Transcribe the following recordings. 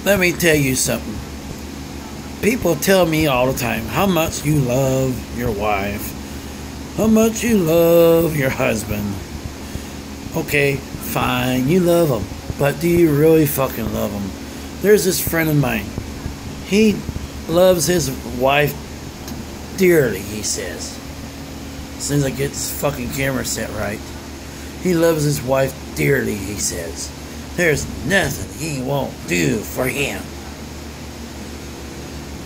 Let me tell you something. People tell me all the time how much you love your wife, how much you love your husband. Okay, fine, you love them, but do you really fucking love them? There's this friend of mine. He loves his wife dearly, he says. As soon as I get this fucking camera set right. He loves his wife dearly, he says. There's nothing he won't do for him.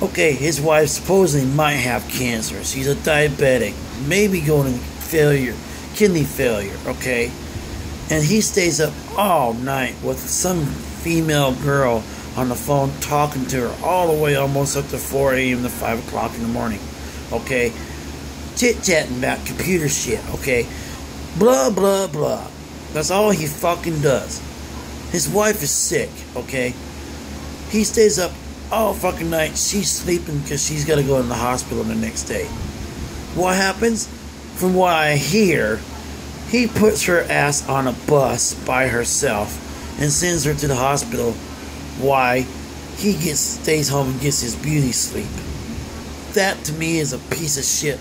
Okay, his wife supposedly might have cancer. She's a diabetic. Maybe going to kidney failure, okay? And he stays up all night with some female girl on the phone talking to her all the way almost up to 4 a.m. to 5 o'clock in the morning, okay? Chit-chatting about computer shit, okay? Blah, blah, blah. That's all he fucking does. His wife is sick, okay? He stays up all fucking night. She's sleeping because she's got to go to the hospital the next day. What happens? From what I hear, he puts her ass on a bus by herself and sends her to the hospital. Why? He stays home and gets his beauty sleep. That to me is a piece of shit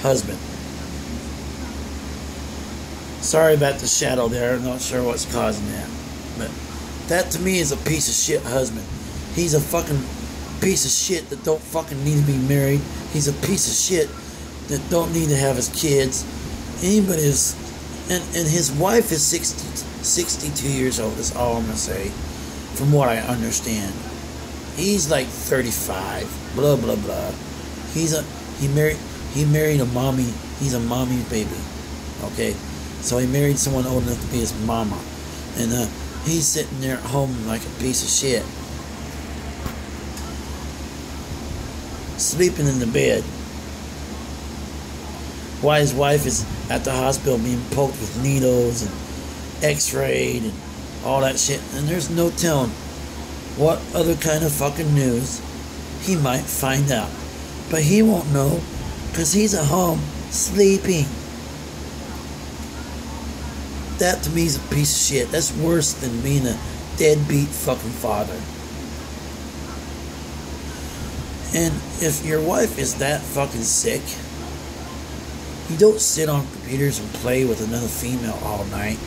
husband. Sorry about the shadow there. I'm not sure what's causing that. But that to me is a piece of shit husband. He's a fucking piece of shit that don't fucking need to be married. He's a piece of shit that don't need to have his kids. Anybody is... And his wife is 62 years old, is all I'm going to say. From what I understand. He's like 35. Blah, blah, blah. He married a mommy. He's a mommy baby. Okay? So he married someone old enough to be his mama. And he's sitting there at home like a piece of shit. Sleeping in the bed. While his wife is at the hospital being poked with needles and x-rayed and all that shit. And there's no telling what other kind of fucking news he might find out. But he won't know because he's at home sleeping. That to me is a piece of shit. That's worse than being a deadbeat fucking father. And if your wife is that fucking sick, you don't sit on computers and play with another female all night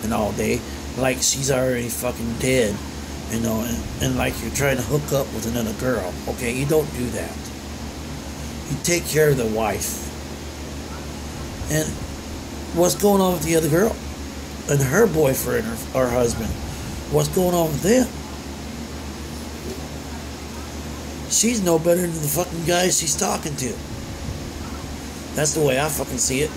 and all day like she's already fucking dead, you know, and like you're trying to hook up with another girl. Okay, you don't do that. You take care of the wife. And what's going on with the other girl? And her boyfriend or husband? What's going on with them? She's no better than the fucking guy she's talking to. That's the way I fucking see it.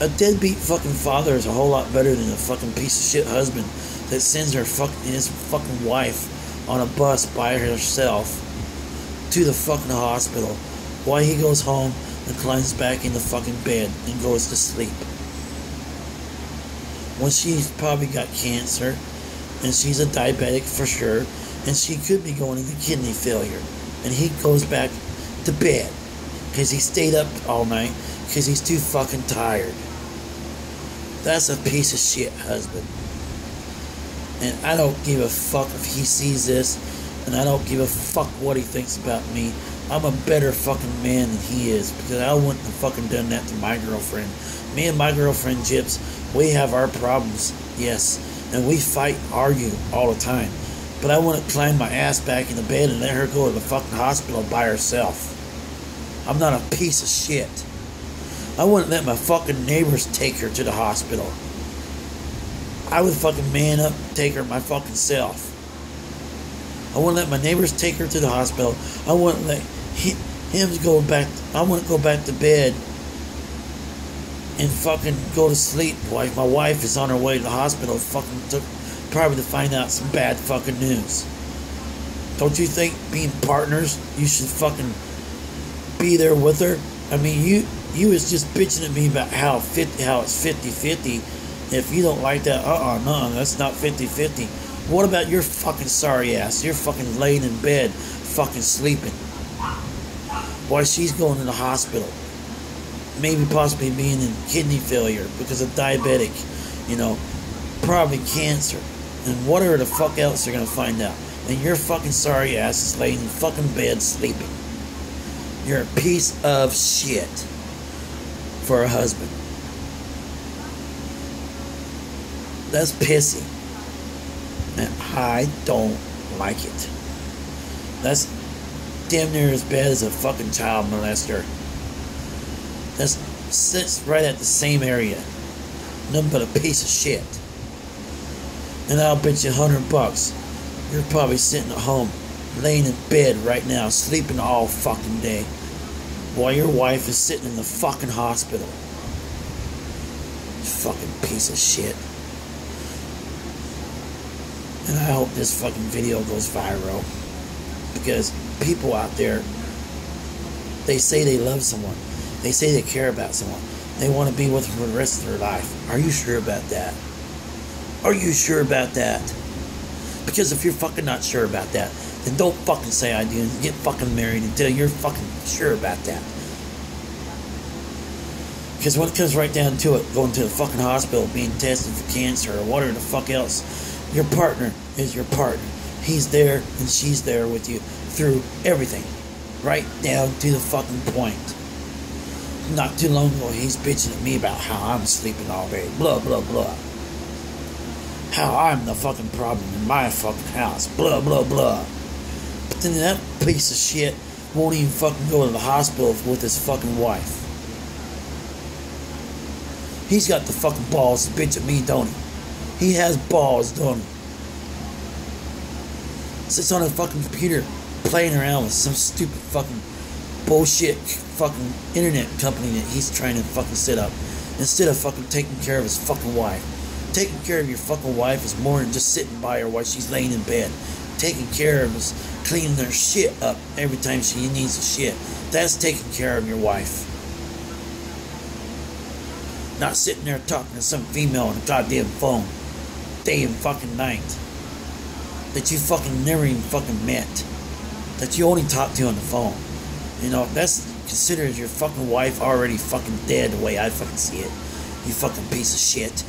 A deadbeat fucking father is a whole lot better than a fucking piece of shit husband that sends his fucking wife on a bus by herself to the fucking hospital while he goes home and climbs back in the fucking bed and goes to sleep. When she's probably got cancer and she's a diabetic for sure, and she could be going into kidney failure, and he goes back to bed because he stayed up all night because he's too fucking tired. That's a piece of shit husband. And I don't give a fuck if he sees this, and I don't give a fuck what he thinks about me. I'm a better fucking man than he is, because I wouldn't have fucking done that to my girlfriend. Me and my girlfriend Gyps, we have our problems, yes, and we fight, argue all the time. But I wouldn't climb my ass back in the bed and let her go to the fucking hospital by herself. I'm not a piece of shit. I wouldn't let my fucking neighbors take her to the hospital. I would fucking man up and take her my fucking self. I wouldn't let my neighbors take her to the hospital. I wouldn't let him go back. I wouldn't go back to bed and fucking go to sleep while my wife is on her way to the hospital probably to find out some bad fucking news. Don't you think being partners, you should fucking be there with her? I mean, you was just bitching at me about how it's 50-50. If you don't like that, no, that's not 50-50. What about your fucking sorry ass? You're fucking laying in bed, fucking sleeping, while she's going to the hospital. Maybe possibly being in kidney failure because of diabetic, you know, probably cancer. And whatever the fuck else they're gonna find out. And your fucking sorry ass is laying in fucking bed sleeping. You're a piece of shit for a husband. That's pissy. And I don't like it. That's damn near as bad as a fucking child molester. That sits right at the same area. Nothing but a piece of shit. And I'll bet you $100 you're probably sitting at home, laying in bed right now, sleeping all fucking day, while your wife is sitting in the fucking hospital. Fucking piece of shit. And I hope this fucking video goes viral. Because people out there, they say they love someone. They say they care about someone. They want to be with them for the rest of their life. Are you sure about that? Are you sure about that? Because if you're fucking not sure about that, then don't fucking say I do and get fucking married until you're fucking sure about that. Because when it comes right down to it, going to the fucking hospital, being tested for cancer or whatever the fuck else, your partner is your partner. He's there and she's there with you through everything. Right down to the fucking point. Not too long ago, he's bitching at me about how I'm sleeping all day. Blah, blah, blah. How I'm the fucking problem in my fucking house. Blah, blah, blah. But then that piece of shit won't even fucking go to the hospital with his fucking wife. He's got the fucking balls to bitch at me, don't he? He has balls, don't he? Sits on a fucking computer playing around with some stupid fucking bullshit fucking internet company that he's trying to fucking set up, instead of fucking taking care of his fucking wife. Taking care of your fucking wife is more than just sitting by her while she's laying in bed. Taking care of is cleaning her shit up every time she needs a shit. That's taking care of your wife. Not sitting there talking to some female on a goddamn phone day and fucking night that you fucking never even fucking met, that you only talk to on the phone. You know, that's considered your fucking wife already fucking dead the way I fucking see it. You fucking piece of shit.